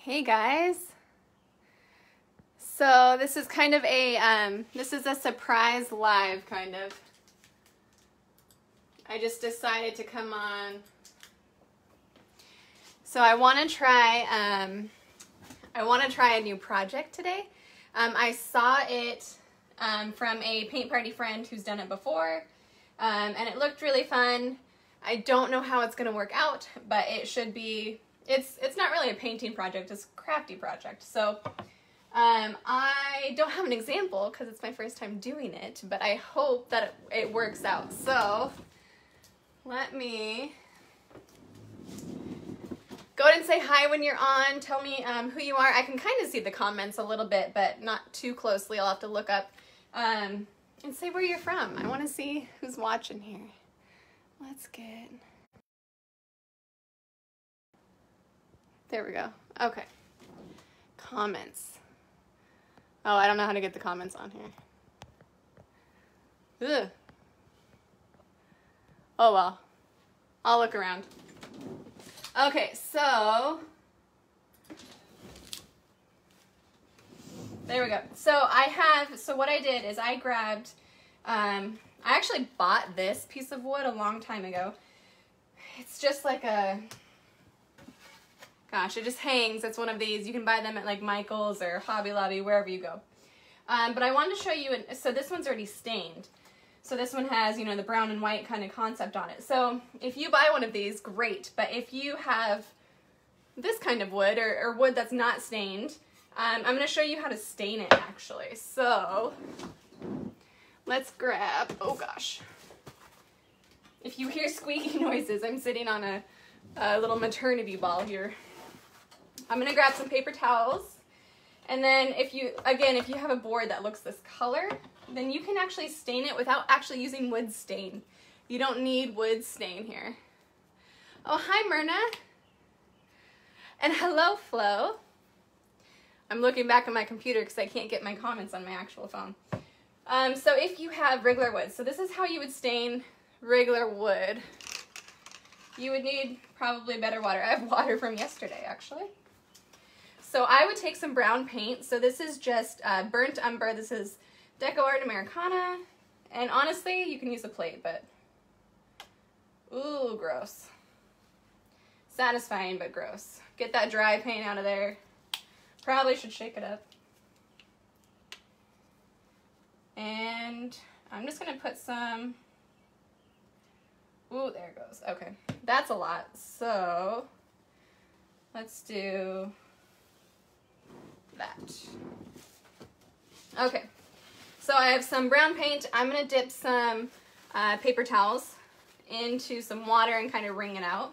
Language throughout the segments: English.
Hey guys. So this is kind of a this is a surprise live kind of. I just decided to come on. So I want to try a new project today. I saw it from a paint party friend who's done it before, and it looked really fun. I don't know how it's going to work out, but it should be. It's not really a painting project, it's a crafty project. So I don't have an example because it's my first time doing it, but I hope that it works out. So let me go ahead and say hi when you're on. Tell me who you are. I can kind of see the comments a little bit, but not too closely. I'll have to look up and say where you're from. I want to see who's watching here. Let's get... There we go. Okay. Comments. Oh, I don't know how to get the comments on here. Ugh. Oh well. I'll look around. Okay, so there we go. So what I did is I grabbed, I actually bought this piece of wood a long time ago. It's just like a, gosh, it just hangs. It's one of these. You can buy them at like Michael's or Hobby Lobby, wherever you go. But I wanted to show you, so this one's already stained. So this one has, you know, the brown and white kind of concept on it. So if you buy one of these, great. But if you have this kind of wood or wood that's not stained, I'm going to show you how to stain it actually. So let's grab, oh gosh. If you hear squeaky noises, I'm sitting on a little maternity ball here. I'm going to grab some paper towels. And then if you have a board that looks this color, then you can actually stain it without actually using wood stain. You don't need wood stain here. Oh, hi Myrna. And hello Flo. I'm looking back at my computer because I can't get my comments on my actual phone. So if you have regular wood, so this is how you would stain regular wood. You would need probably better water. I have water from yesterday actually. So I would take some brown paint. So this is just burnt umber. This is Deco Art Americana. And honestly, you can use a plate, but ooh, gross. Satisfying, but gross. Get that dry paint out of there. Probably should shake it up. And I'm just gonna put some, ooh, there it goes. Okay, that's a lot. So let's do that. Okay, so I have some brown paint. I'm gonna dip some paper towels into some water and kind of wring it out.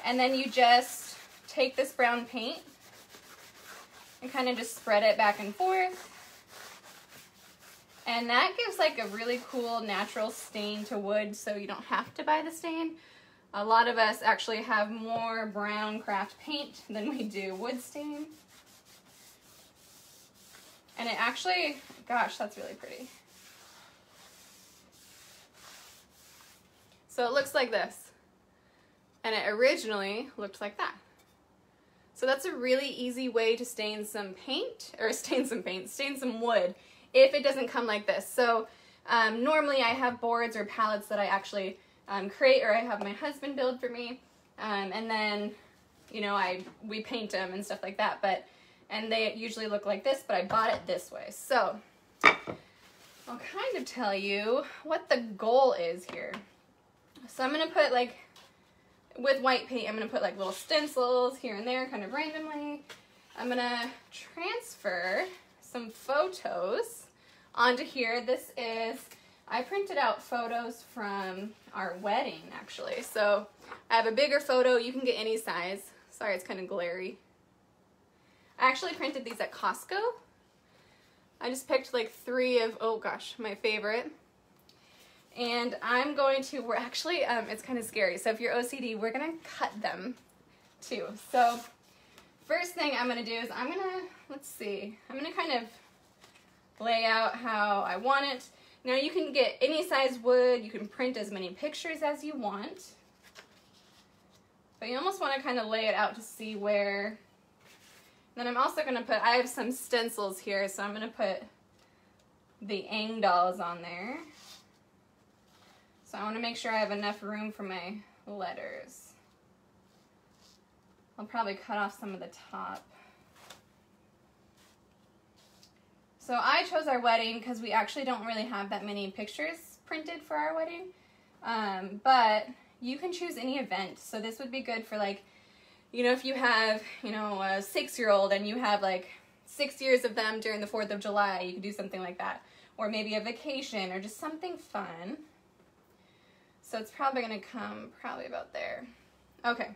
And then you just take this brown paint and kind of just spread it back and forth. And that gives like a really cool natural stain to wood, so you don't have to buy the stain. A lot of us actually have more brown craft paint than we do wood stain. And it actually, gosh, that's really pretty. So it looks like this. And it originally looked like that. So that's a really easy way to stain some paint, or stain some wood, if it doesn't come like this. So normally I have boards or palettes that I actually create, or I have my husband build for me. And then, you know, we paint them and stuff like that. And they usually look like this, but I bought it this way. So I'll kind of tell you what the goal is here. So I'm going to put like, with white paint, I'm going to put like little stencils here and there kind of randomly. I'm going to transfer some photos onto here. This is, I printed out photos from our wedding actually. So I have a bigger photo. You can get any size. Sorry, it's kind of glary. I actually printed these at Costco. I just picked like 3 of, oh gosh, my favorite. And I'm going to, we're actually, it's kind of scary. So if you're OCD, we're going to cut them too. So first thing I'm going to do is I'm going to, let's see, I'm going to kind of lay out how I want it. Now you can get any size wood. You can print as many pictures as you want. But you almost want to kind of lay it out to see where Then I'm also gonna put, I have some stencils here, so I'm gonna put the Aang dolls on there. So I wanna make sure I have enough room for my letters. I'll probably cut off some of the top. So I chose our wedding because we actually don't really have that many pictures printed for our wedding. But you can choose any event. So this would be good for, like, you know, if you have, you know, a 6-year-old and you have like 6 years of them during the 4th of July, you could do something like that. Or maybe a vacation or just something fun. So it's probably gonna come probably about there. Okay.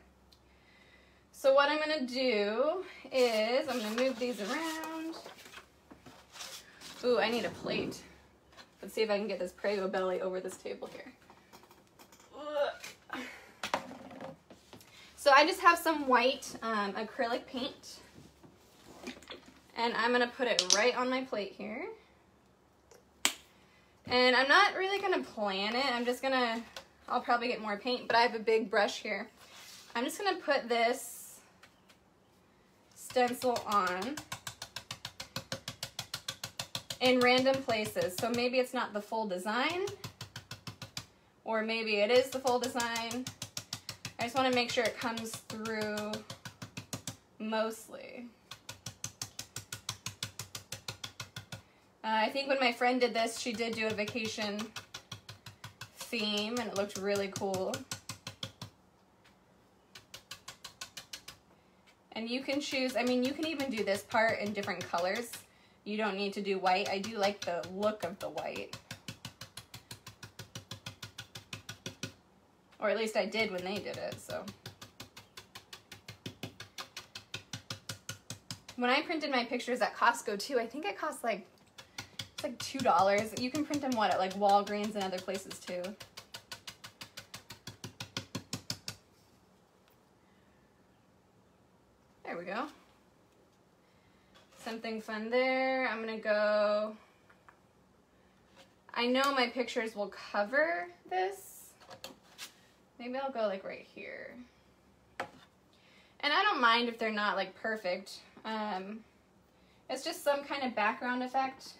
So what I'm gonna do is I'm gonna move these around. Ooh, I need a plate. Let's see if I can get this Prego belly over this table here. So I just have some white acrylic paint, and I'm gonna put it right on my plate here. And I'm not really gonna plan it, I'll probably get more paint, but I have a big brush here. I'm just gonna put this stencil on in random places. So maybe it's not the full design, or maybe it is the full design. I just want to make sure it comes through mostly. I think when my friend did this, she did do a vacation theme, and it looked really cool. And you can choose, I mean, you can even do this part in different colors. You don't need to do white. I do like the look of the white. Or at least I did when they did it, so. When I printed my pictures at Costco too, I think it cost like, it's like $2. You can print them, what, at like Walgreens and other places too. There we go. Something fun there. I'm gonna go, I know my pictures will cover this. Maybe I'll go like right here. And I don't mind if they're not like perfect. It's just some kind of background effect.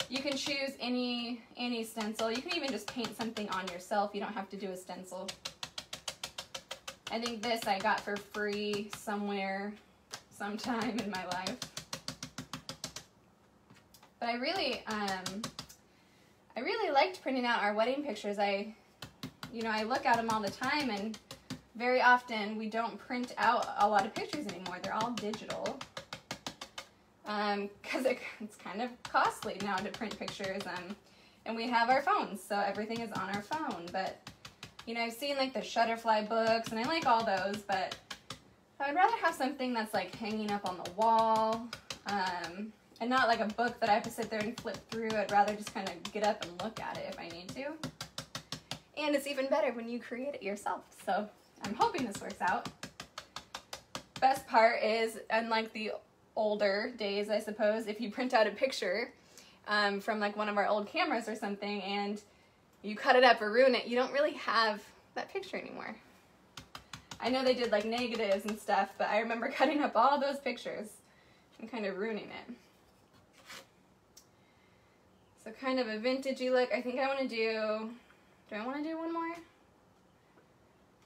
You can choose any stencil. You can even just paint something on yourself. You don't have to do a stencil. I think this I got for free somewhere, sometime in my life. But I really liked printing out our wedding pictures. I look at them all the time, and very often we don't print out a lot of pictures anymore. They're all digital. Because it's kind of costly now to print pictures, and we have our phones, so everything is on our phone. But, you know, I've seen like the Shutterfly books, and I like all those, but I would rather have something that's like hanging up on the wall, and not like a book that I have to sit there and flip through. I'd rather just kind of get up and look at it if I need to. And it's even better when you create it yourself. So I'm hoping this works out. Best part is, unlike the older days, I suppose, if you print out a picture from like one of our old cameras or something and you cut it up or ruin it, you don't really have that picture anymore. I know they did like negatives and stuff, but I remember cutting up all those pictures and kind of ruining it. So kind of a vintagey look. I think I want to do I want to do one more?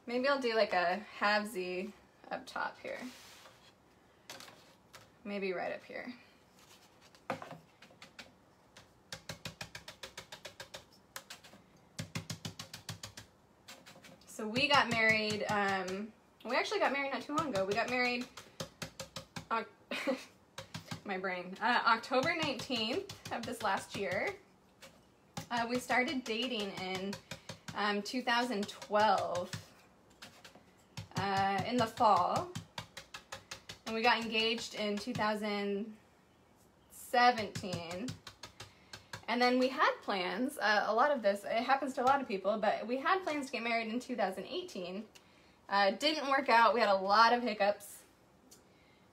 Maybe I'll do like a halvesy up top here. Maybe right up here. So we got married, we actually got married not too long ago. We got married, my brain, October 19th of this last year. We started dating in 2012, in the fall, and we got engaged in 2017, and then we had plans, a lot of this, it happens to a lot of people, but we had plans to get married in 2018. Didn't work out. We had a lot of hiccups,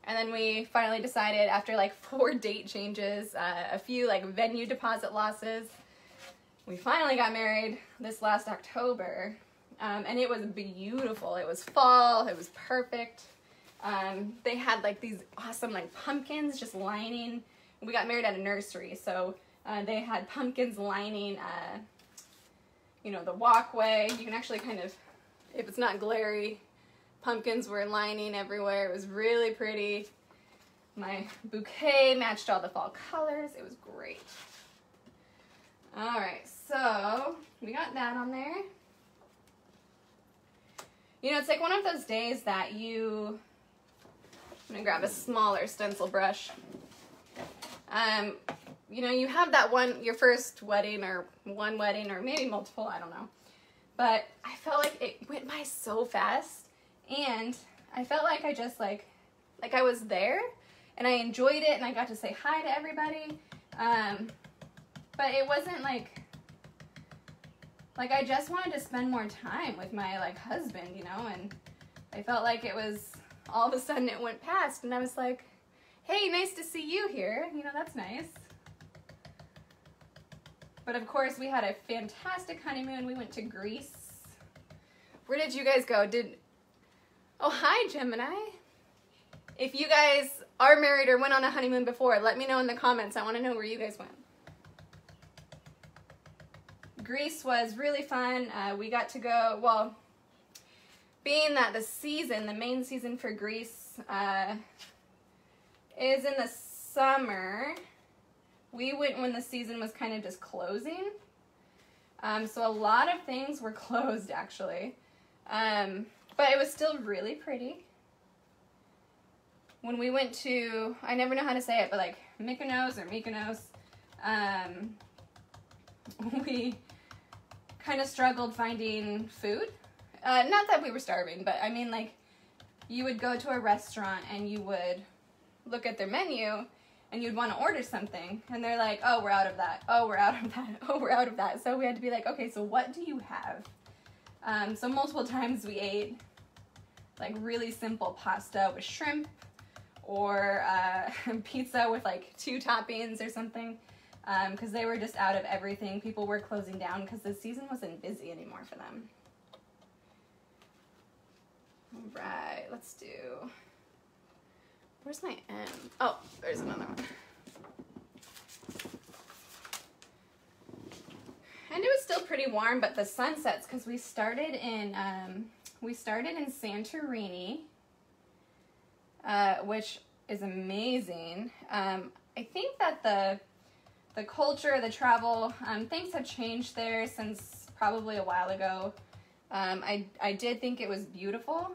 and then we finally decided, after like 4 date changes, a few like venue deposit losses, we finally got married this last October, and it was beautiful. It was fall, it was perfect. They had like these awesome like pumpkins just lining. We got married at a nursery, so they had pumpkins lining, you know, the walkway. You can actually kind of, if it's not glary, pumpkins were lining everywhere. It was really pretty. My bouquet matched all the fall colors. It was great. All right, so we got that on there. You know, it's like one of those days that you, I'm gonna grab a smaller stencil brush. You know, you have that one, your first wedding or one wedding or maybe multiple, I don't know. But I felt like it went by so fast, and I felt like I just like I was there and I enjoyed it and I got to say hi to everybody. But it wasn't like I just wanted to spend more time with my like husband, you know, and I felt like it was, all of a sudden it went past and I was like, hey, nice to see you here. You know, that's nice. But of course we had a fantastic honeymoon. We went to Greece. Where did you guys go? Oh, hi, Gemini. If you guys are married or went on a honeymoon before, let me know in the comments. I want to know where you guys went. Greece was really fun. We got to go, well, being that the season, the main season for Greece is in the summer. We went when the season was kind of just closing. So a lot of things were closed, actually. But it was still really pretty. When we went to, I never know how to say it, but like Mykonos or Mykonos, we kind of struggled finding food. Not that we were starving, but I mean, like, you would go to a restaurant and you would look at their menu and you'd want to order something and they're like, oh, we're out of that. Oh, we're out of that. Oh, we're out of that. So we had to be like, okay, so what do you have? So multiple times we ate like really simple pasta with shrimp or pizza with like 2 toppings or something. Because they were just out of everything. People were closing down because the season wasn't busy anymore for them. All right, let's do, where's my M? Oh, there's another one. And it was still pretty warm, but the sunsets, because we started in Santorini, which is amazing. I think that the culture, the travel, things have changed there since probably a while ago. I did think it was beautiful,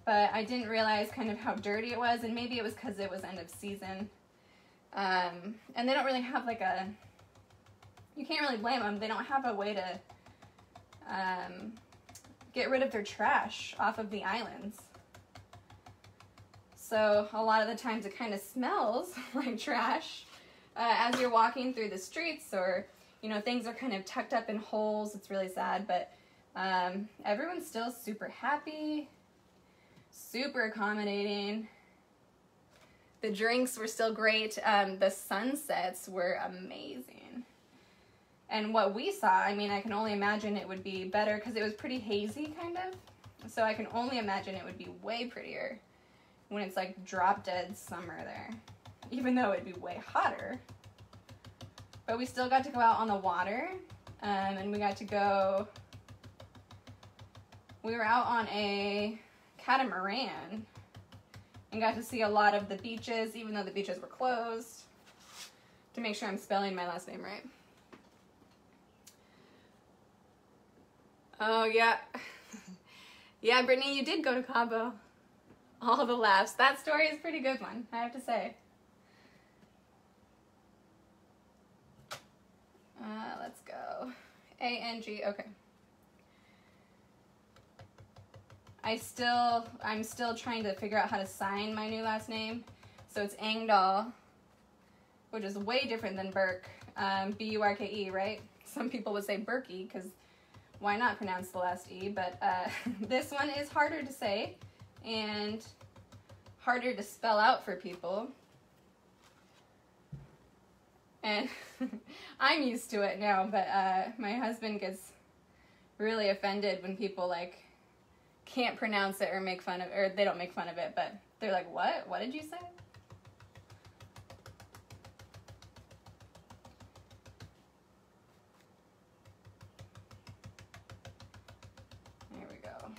but I didn't realize kind of how dirty it was, and maybe it was because it was end of season. And they don't really have like a, you can't really blame them, they don't have a way to get rid of their trash off of the islands. So a lot of the times it kind of smells like trash. As you're walking through the streets, or, you know, things are kind of tucked up in holes. It's really sad, but everyone's still super happy, super accommodating. The drinks were still great. The sunsets were amazing. And what we saw, I mean, I can only imagine it would be better because it was pretty hazy, kind of. So I can only imagine it would be way prettier when it's like drop dead summer there. Even though it'd be way hotter. But we still got to go out on the water, and we got to go, we were out on a catamaran and got to see a lot of the beaches, even though the beaches were closed, to make sure I'm spelling my last name right. Oh, yeah. Yeah, Brittany, you did go to Cabo. All the laughs. That story is a pretty good one, I have to say. Let's go. A-N-G, okay. I'm still trying to figure out how to sign my new last name. So it's Engdahl, which is way different than Burke. B-U-R-K-E, right? Some people would say Berkey, because why not pronounce the last E? But this one is harder to say and harder to spell out for people. And I'm used to it now, but my husband gets really offended when people like can't pronounce it or make fun of, or they don't make fun of it, but they're like, what? What did you say? There we go.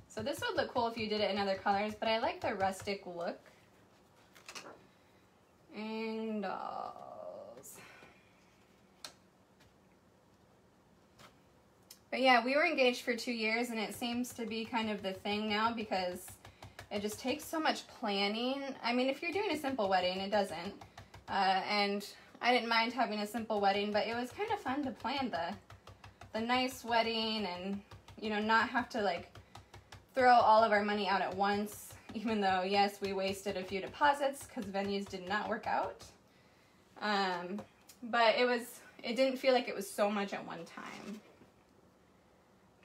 So this would look cool if you did it in other colors, but I like the rustic look. And dolls. But yeah, we were engaged for 2 years, and it seems to be kind of the thing now because it just takes so much planning. I mean, if you're doing a simple wedding, it doesn't. And I didn't mind having a simple wedding, but it was kind of fun to plan the nice wedding and, you know, not have to like throw all of our money out at once, even though, yes, we wasted a few deposits because venues did not work out. But it didn't feel like it was so much at one time.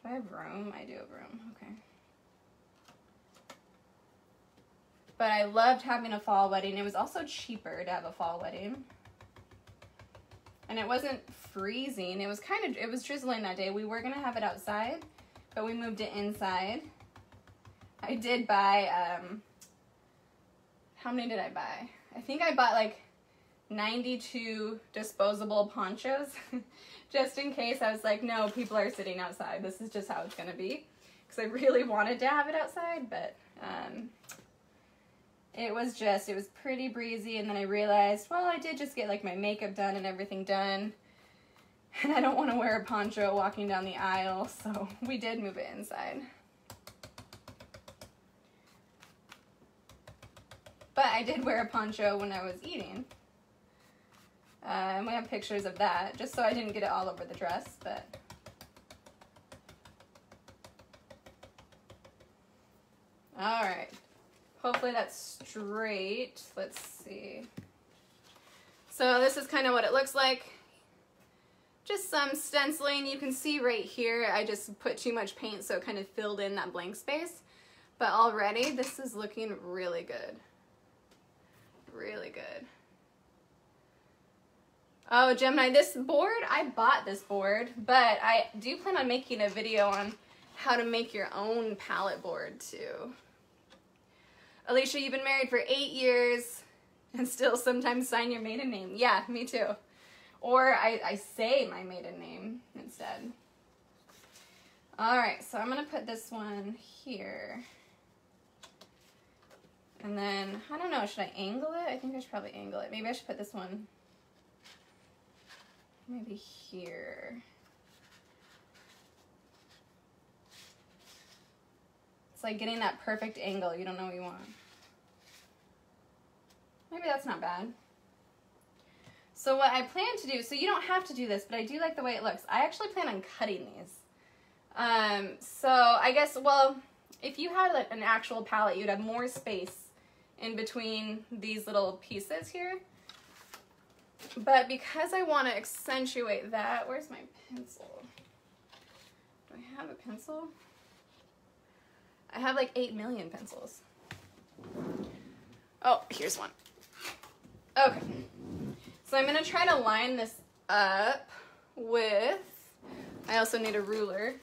Do I have room? I do have room. Okay. But I loved having a fall wedding. It was also cheaper to have a fall wedding. And it wasn't freezing. It was drizzling that day. We were going to have it outside, but we moved it inside. I did buy, how many did I buy? I think I bought like 92 disposable ponchos just in case. I was like, no, people are sitting outside. This is just how it's going to be. Because I really wanted to have it outside, but it was pretty breezy. And then I realized, well, I did just get like my makeup done and everything done. And I don't want to wear a poncho walking down the aisle, so we did move it inside. But I did wear a poncho when I was eating. And we have pictures of that, just so I didn't get it all over the dress, but. All right. Hopefully that's straight. Let's see. So this is kind of what it looks like. Just some stenciling. You can see right here, I just put too much paint, so it kind of filled in that blank space. But already, this is looking really good. Really good. Oh, Gemini, this board, I bought this board, but I do plan on making a video on how to make your own palette board too. Elisha, you've been married for 8 years and still sometimes sign your maiden name. Yeah, me too. Or I say my maiden name instead. All right, so I'm gonna put this one here. And then, I don't know, should I angle it? I think I should probably angle it. Maybe I should put this one maybe here. It's like getting that perfect angle. You don't know what you want. Maybe that's not bad. So what I plan to do, so you don't have to do this, but I do like the way it looks. I actually plan on cutting these. So I guess, well, if you had like an actual palette, you'd have more space in between these little pieces here. But because I want to accentuate that, where's my pencil? Do I have a pencil? I have like 8 million pencils. Oh, here's one. Okay. So I'm going to try to line this up with, I also need a ruler,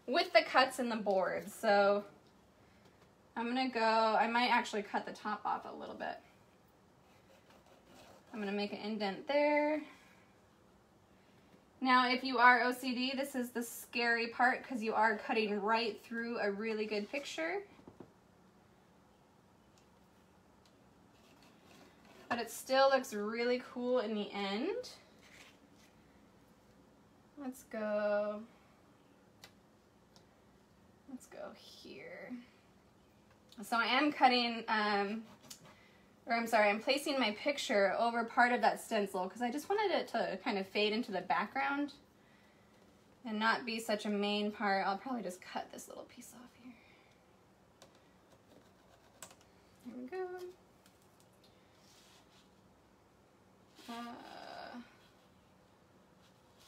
with the cuts in the board. So I'm going to go, I might actually cut the top off a little bit. I'm going to make an indent there. Now, if you are OCD, this is the scary part because you are cutting right through a really good picture. But it still looks really cool in the end. Let's go here. So I am cutting, I'm placing my picture over part of that stencil because I just wanted it to kind of fade into the background and not be such a main part. I'll probably just cut this little piece off here. There we go.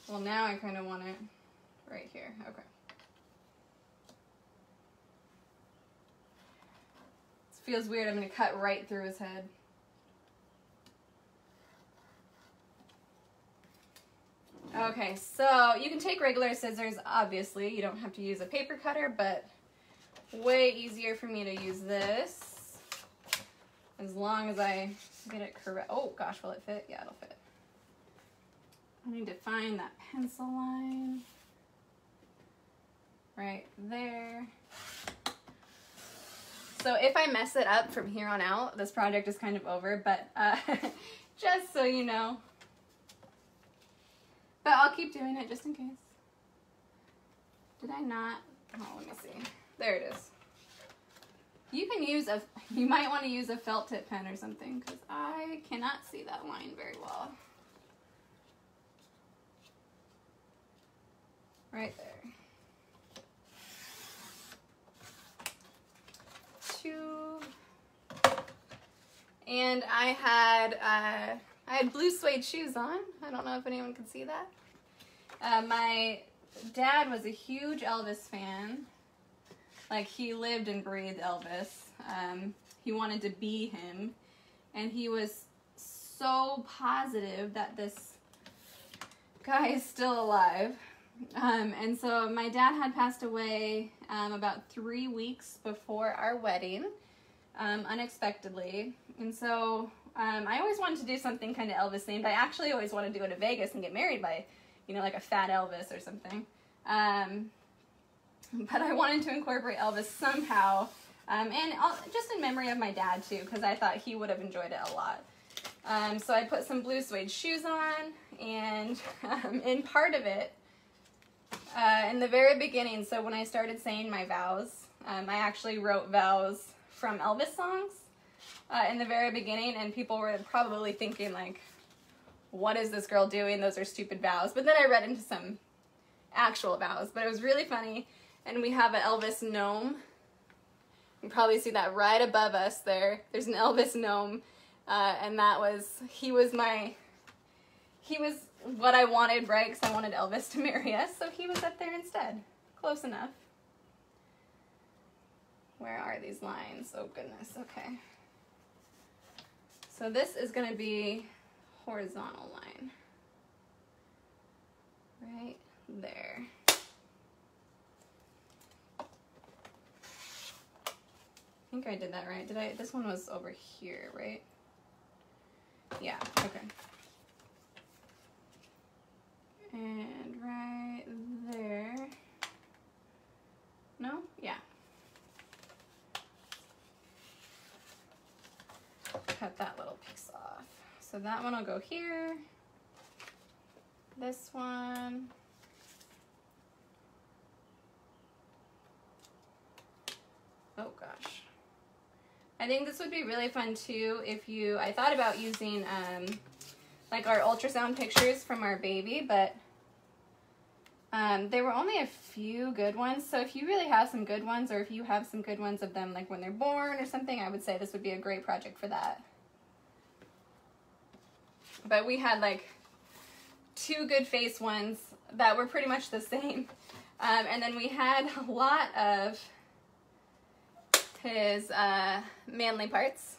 Well, now I kind of want it right here. Okay. This feels weird. I'm going to cut right through his head. Okay, so you can take regular scissors, obviously. You don't have to use a paper cutter, but way easier for me to use this. As long as I get it correct. Oh gosh, will it fit? Yeah, it'll fit. I need to find that pencil line. Right there. So if I mess it up from here on out, this project is kind of over, but just so you know. But I'll keep doing it just in case. Did I not? Oh, let me see. There it is. You can use you might want to use a felt tip pen or something, because I cannot see that line very well. Right there. And I had blue suede shoes on. I don't know if anyone can see that. My dad was a huge Elvis fan. Like, he lived and breathed Elvis. He wanted to be him. And he was so positive that this guy is still alive. And so my dad had passed away about 3 weeks before our wedding, unexpectedly. And so I always wanted to do something kind of Elvis themed. I actually always wanted to go to Vegas and get married by, you know, like a fat Elvis or something. But I wanted to incorporate Elvis somehow, and just in memory of my dad too, because I thought he would have enjoyed it a lot. So I put some blue suede shoes on, and in part of it, in the very beginning, so when I started saying my vows, I actually wrote vows from Elvis songs in the very beginning, and people were probably thinking, like, what is this girl doing? Those are stupid vows. But then I read into some actual vows, but it was really funny. And we have an Elvis gnome. You can probably see that right above us there. There's an Elvis gnome, and he was what I wanted, right? Because I wanted Elvis to marry us, so he was up there instead. Close enough. Where are these lines? Oh goodness, okay. So this is going to be horizontal line. Right there. I think I did that right. Did I? This one was over here, right? Yeah, okay. And right there. No? Yeah. Cut that little piece off. So that one will go here. This one. Oh gosh. I think this would be really fun too if I thought about using like our ultrasound pictures from our baby, but there were only a few good ones. So if you really have some good ones, or if you have some good ones of them like when they're born or something, I would say this would be a great project for that. But we had like 2 good face ones that were pretty much the same. And then we had a lot of his manly parts,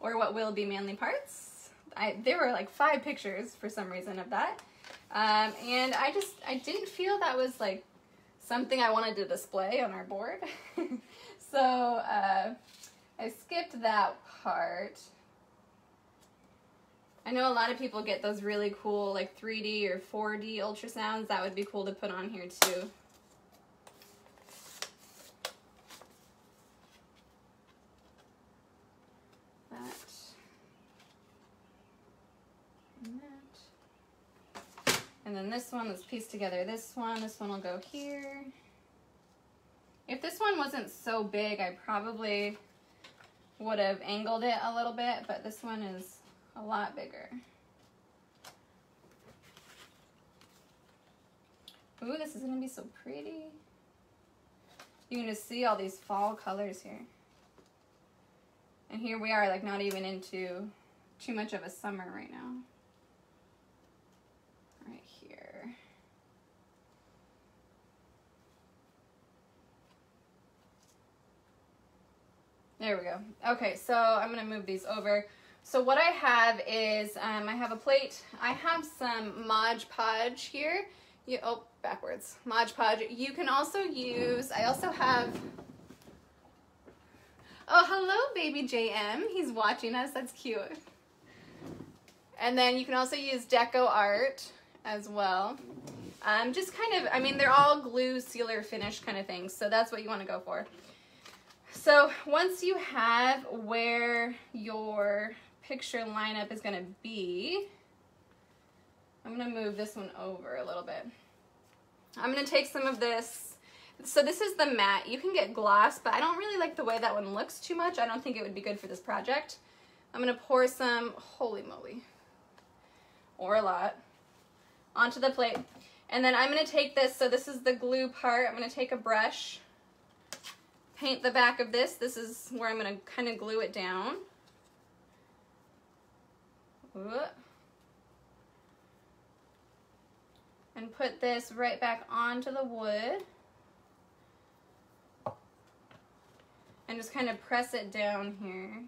or what will be manly parts. There were like 5 pictures for some reason of that. And I didn't feel that was like something I wanted to display on our board. So I skipped that part. I know a lot of people get those really cool like 3D or 4D ultrasounds. That would be cool to put on here too. And then this one, let's piece together this one will go here. If this one wasn't so big, I probably would have angled it a little bit, but this one is a lot bigger. Ooh, this is gonna be so pretty. You can just see all these fall colors here. And here we are, like not even into too much of a summer right now. Right here. There we go. Okay, so I'm gonna move these over. So what I have is, I have a plate. I have some Mod Podge here. Oh, backwards. Mod Podge. You can also use, I also have, oh, hello, baby JM. He's watching us. That's cute. And then you can also use Deco Art as well. Just kind of, I mean, they're all glue, sealer, finish kind of things. So that's what you want to go for. So once you have where your picture lineup is going to be, I'm going to move this one over a little bit. I'm going to take some of this. So this is the matte. You can get gloss, but I don't really like the way that one looks too much. I don't think it would be good for this project. I'm going to pour some, holy moly, or a lot, onto the plate. And then I'm going to take this, so this is the glue part. I'm going to take a brush, paint the back of this. This is where I'm going to kind of glue it down. And put this right back onto the wood. And just kind of press it down here.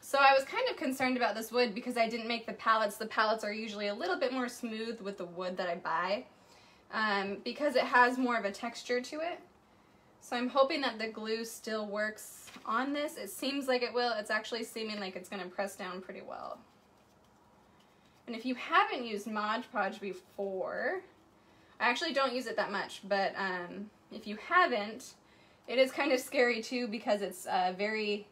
So I was kind of concerned about this wood because I didn't make the palettes. The palettes are usually a little bit more smooth with the wood that I buy because it has more of a texture to it. So I'm hoping that the glue still works on this. It seems like it will. It's actually seeming like it's going to press down pretty well. And if you haven't used Mod Podge before, I actually don't use it that much, but if you haven't, it is kind of scary too because it's very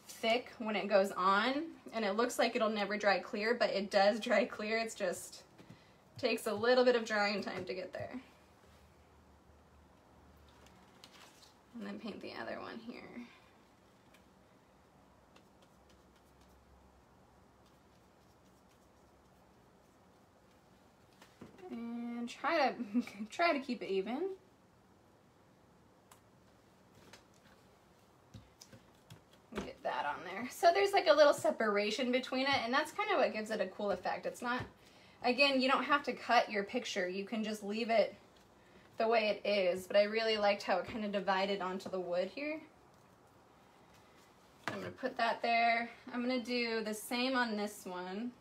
thick when it goes on, and it looks like it'll never dry clear, but it does dry clear. It's just takes a little bit of drying time to get there. And then paint the other one here. And try to keep it even. Get that on there. So there's like a little separation between it, and that's kind of what gives it a cool effect. It's not, again, you don't have to cut your picture. You can just leave it the way it is, but I really liked how it kind of divided onto the wood here. I'm going to put that there. I'm going to do the same on this one.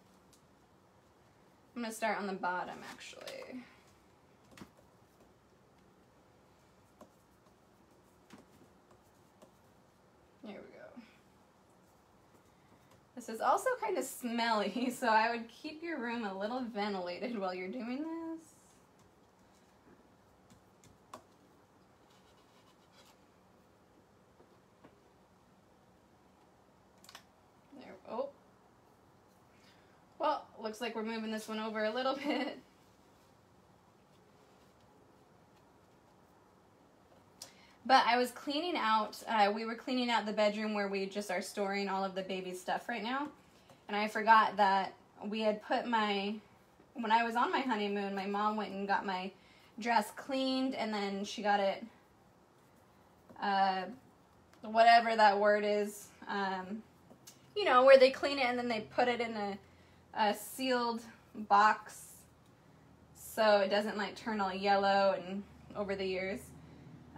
I'm going to start on the bottom, actually. There we go. This is also kind of smelly, so I would keep your room a little ventilated while you're doing this. There, oh. Well, looks like we're moving this one over a little bit. But I was cleaning out, we were cleaning out the bedroom where we just are storing all of the baby stuff right now. And I forgot that we had put when I was on my honeymoon, my mom went and got my dress cleaned, and then she got it, whatever that word is, you know, where they clean it and then they put it in a sealed box so it doesn't like turn all yellow and over the years.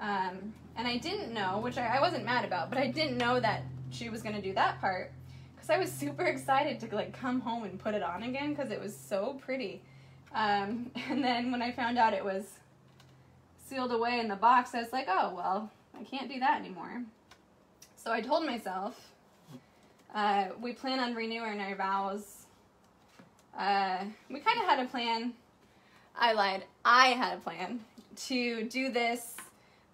And I didn't know, which I wasn't mad about, but I didn't know that she was going to do that part because I was super excited to like come home and put it on again because it was so pretty. And then when I found out it was sealed away in the box, I was like, oh, well, I can't do that anymore. So I told myself, we plan on renewing our vows. We kind of had a plan. I lied. I had a plan to do this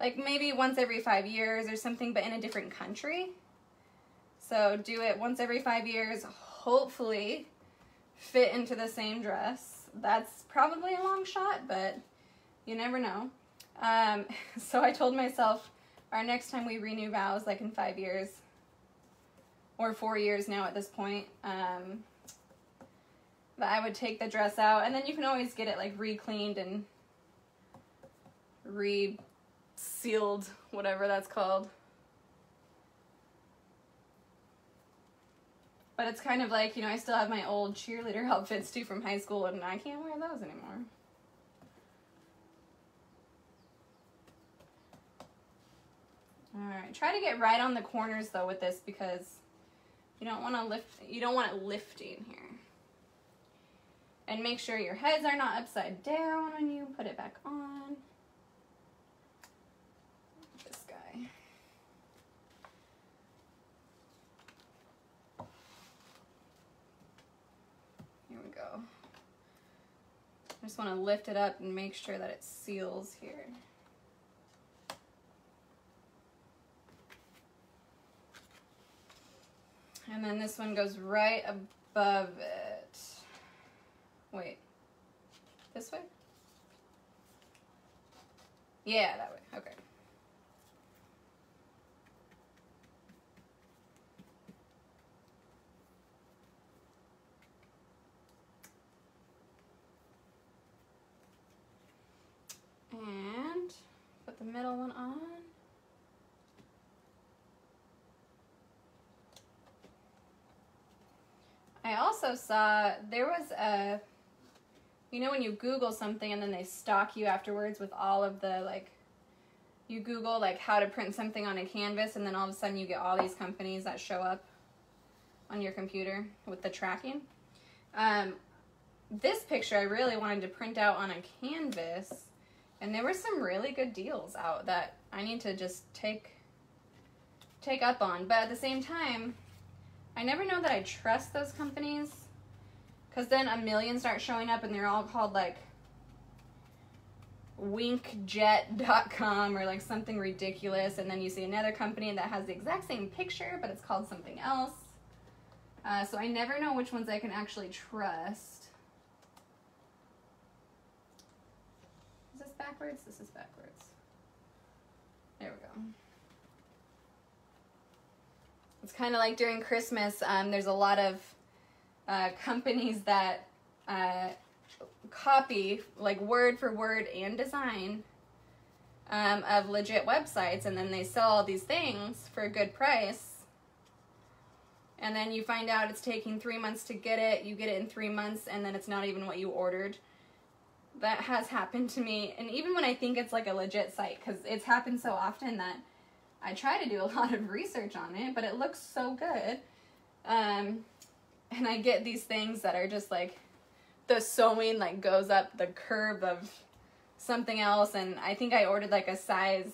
like maybe once every 5 years or something, but in a different country. So do it once every 5 years, hopefully fit into the same dress. That's probably a long shot, but you never know. So I told myself our next time we renew vows, like in 5 years, or 4 years now at this point, that I would take the dress out, and then you can always get it like re-cleaned and re-sealed, whatever that's called. But it's kind of like, you know, I still have my old cheerleader outfits too from high school, and I can't wear those anymore. Alright. Alright, try to get right on the corners though with this because you don't want it lifting here. And make sure your heads are not upside down when you put it back on. This guy. Here we go. I just want to lift it up and make sure that it seals here. And then this one goes right above it. Wait, this way? Yeah, that way, okay. And put the middle one on. I also saw there was a, you know when you Google something and then they stalk you afterwards with all of the, like, you Google like how to print something on a canvas and then all of a sudden you get all these companies that show up on your computer with the tracking. This picture I really wanted to print out on a canvas and there were some really good deals out that I need to just take up on. But at the same time, I never know that I trust those companies because then a million start showing up and they're all called like winkjet.com or like something ridiculous, and then you see another company that has the exact same picture but it's called something else. So I never know which ones I can actually trust. Is this backwards? This is backwards. There we go. It's kind of like during Christmas, there's a lot of companies that copy, like word for word and design, of legit websites, and then they sell all these things for a good price. And then you find out it's taking 3 months to get it, you get it in 3 months, and then it's not even what you ordered. That has happened to me, and even when I think it's like a legit site, because it's happened so often that I try to do a lot of research on it, but it looks so good. And I get these things that are just like, the sewing like goes up the curve of something else, and I think I ordered like a size,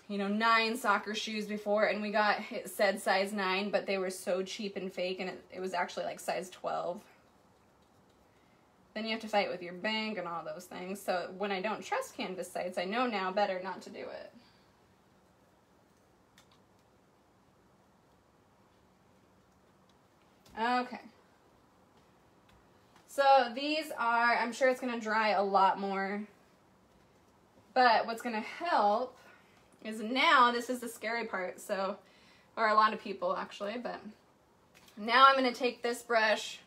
9 soccer shoes before, and we got, it said size 9, but they were so cheap and fake, and it was actually like size 12. Then you have to fight with your bank and all those things. So when I don't trust canvas sites, I know now better not to do it. Okay. So these are, I'm sure it's going to dry a lot more, but what's going to help is now, this is the scary part, so, or a lot of people actually, but now I'm going to take this brush.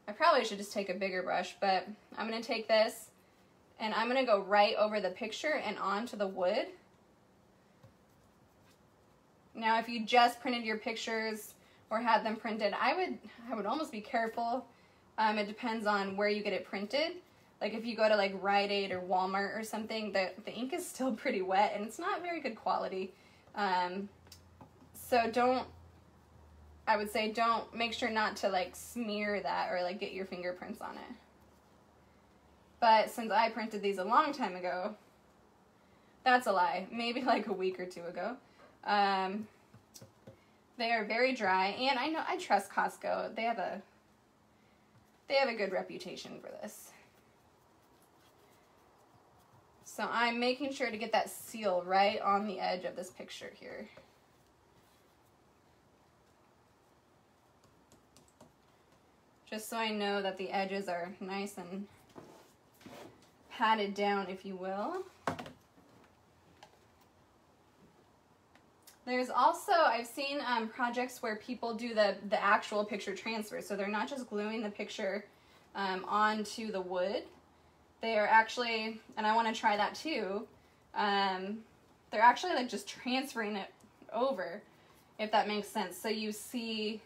I probably should just take a bigger brush, but I'm going to take this and I'm going to go right over the picture and onto the wood. Now if you just printed your pictures or had them printed, I would almost be careful. It depends on where you get it printed. Like if you go to like Rite Aid or Walmart or something, the ink is still pretty wet and it's not very good quality. So I would say don't, make sure not to like smear that or like get your fingerprints on it. But since I printed these a long time ago, that's a lie, maybe like a week or 2 ago. They are very dry, and I trust Costco. They have a good reputation for this. So I'm making sure to get that seal right on the edge of this picture here. Just so I know that the edges are nice and patted down, if you will. There's also, I've seen projects where people do the actual picture transfer. So they're not just gluing the picture onto the wood. They are actually, and I want to try that too, they're actually like just transferring it over, if that makes sense. So you see,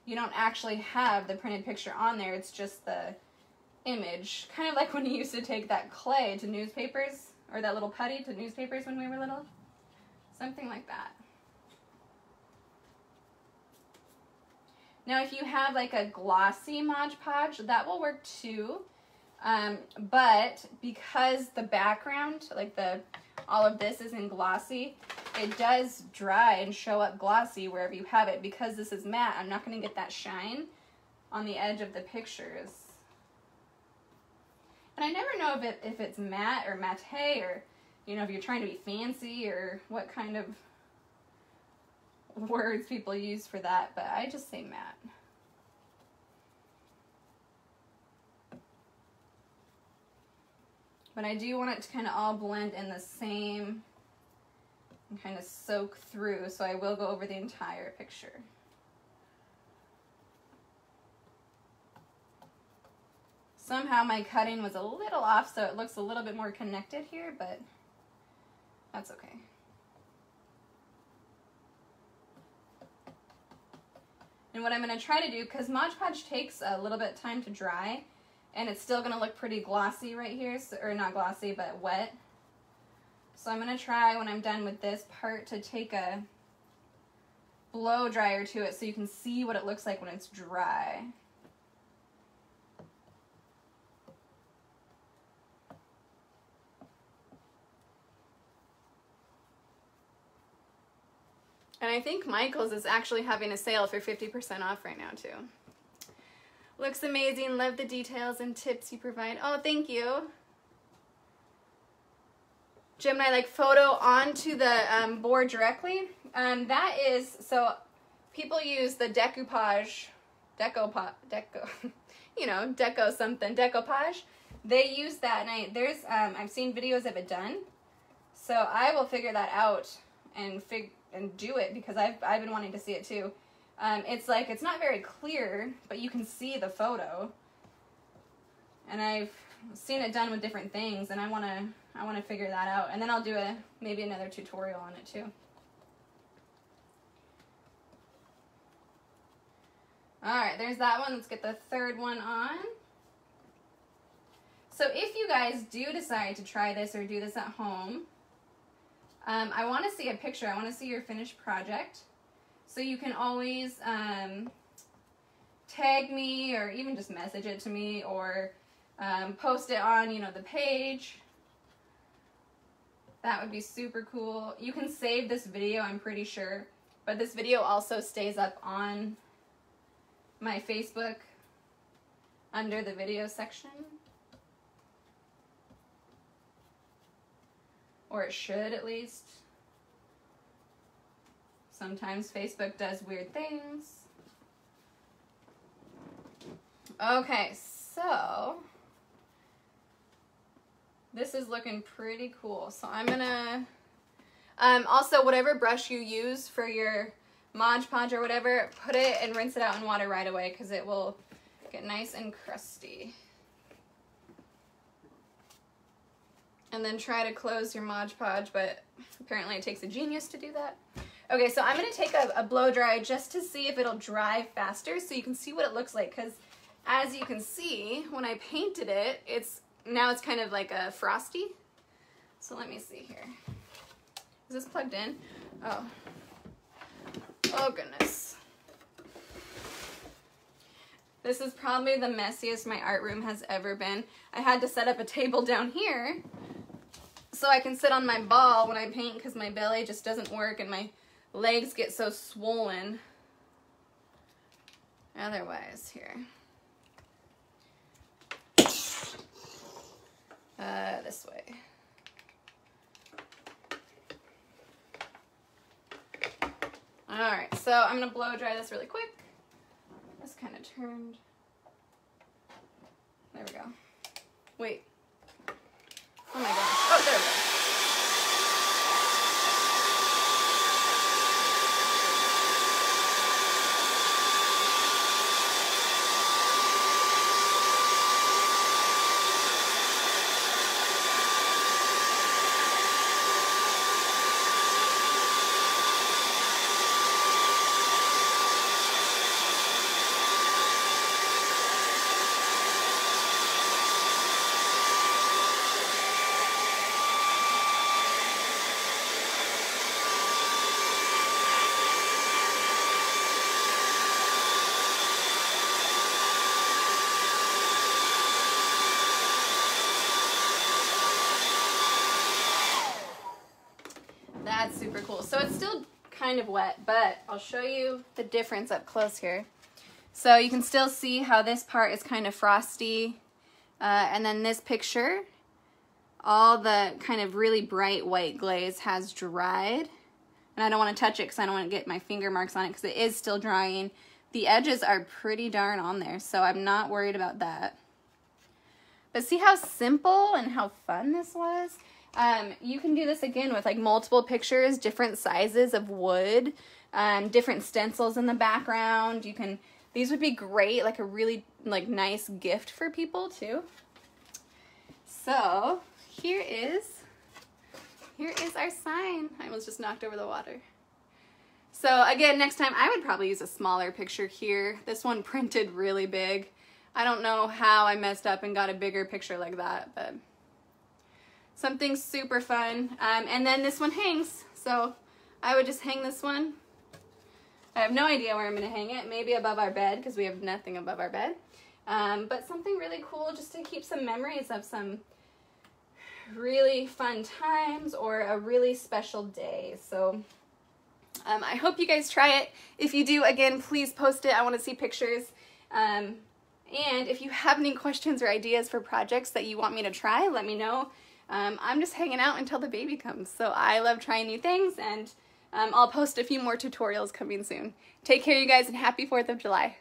you don't actually have the printed picture on there, it's just the image. Kind of like when you used to take that clay to newspapers, or that little putty to newspapers when we were little. Something like that. Now if you have like a glossy Mod Podge, that will work too. But because the background, like all of this is in glossy, it does dry and show up glossy wherever you have it. Because this is matte, I'm not going to get that shine on the edge of the pictures. And I never know if it's matte or matte, or, you know, if you're trying to be fancy or what kind of words people use for that, but I just say matte. But I do want it to kind of all blend in the same and kind of soak through, so I will go over the entire picture. Somehow my cutting was a little off, so it looks a little bit more connected here, but that's okay. And what I'm going to try to do, because Mod Podge takes a little bit of time to dry, and it's still going to look pretty glossy right here, so, or not glossy, but wet. So I'm going to try, when I'm done with this part, to take a blow dryer to it so you can see what it looks like when it's dry. And I think Michael's is actually having a sale for 50% off right now too. Looks amazing. Love the details and tips you provide. Oh, thank you. Gemini, like photo onto the board directly. That is, so people use the decoupage, you know, decoupage. They use that, and I've seen videos of it done. So I will figure that out and do it, because I've been wanting to see it too. It's like, it's not very clear, but you can see the photo. And I've seen it done with different things, and I want to figure that out. And then I'll do maybe another tutorial on it too. Alright, there's that one. Let's get the third one on. So if you guys do decide to try this or do this at home, I want to see a picture. I want to see your finished project. So you can always tag me, or even just message it to me, or post it on, you know, the page. That would be super cool. You can save this video, I'm pretty sure. But this video also stays up on my Facebook under the video section. Or it should, at least. Sometimes Facebook does weird things. Okay, so this is looking pretty cool. So I'm gonna, also whatever brush you use for your Mod Podge or whatever, put it and rinse it out in water right away, because it will get nice and crusty. And then try to close your Mod Podge, but apparently it takes a genius to do that. Okay, so I'm going to take a blow dry just to see if it'll dry faster, so you can see what it looks like. Because as you can see, when I painted it, now it's kind of like a frosty. So let me see here. Is this plugged in? Oh. Oh goodness. This is probably the messiest my art room has ever been. I had to set up a table down here so I can sit on my ball when I paint, because my belly just doesn't work and my legs get so swollen. Otherwise, here. This way. Alright, so I'm going to blow dry this really quick. This kind of turned. There we go. Wait. Oh my gosh. Oh, there we go. That's super cool. So it's still kind of wet, but I'll show you the difference up close here. So you can still see how this part is kind of frosty, and then this picture, all the kind of really bright white glaze has dried. And I don't want to touch it because I don't want to get my finger marks on it because it is still drying. The edges are pretty darn on there, so I'm not worried about that. But see how simple and how fun this was? You can do this again with like multiple pictures, different sizes of wood, different stencils in the background. You can, these would be great, like a really like nice gift for people too. So here is our sign. I almost just knocked over the water. So again, next time I would probably use a smaller picture here. This one printed really big. I don't know how I messed up and got a bigger picture like that, but something super fun. And then this one hangs, so I would just hang this one. I have no idea where I'm going to hang it. Maybe above our bed because we have nothing above our bed. But something really cool just to keep some memories of some really fun times or a really special day. So I hope you guys try it. If you do, again, please post it. I want to see pictures. And if you have any questions or ideas for projects that you want me to try, let me know. I'm just hanging out until the baby comes. So I love trying new things, and I'll post a few more tutorials coming soon. Take care, you guys, and happy 4th of July.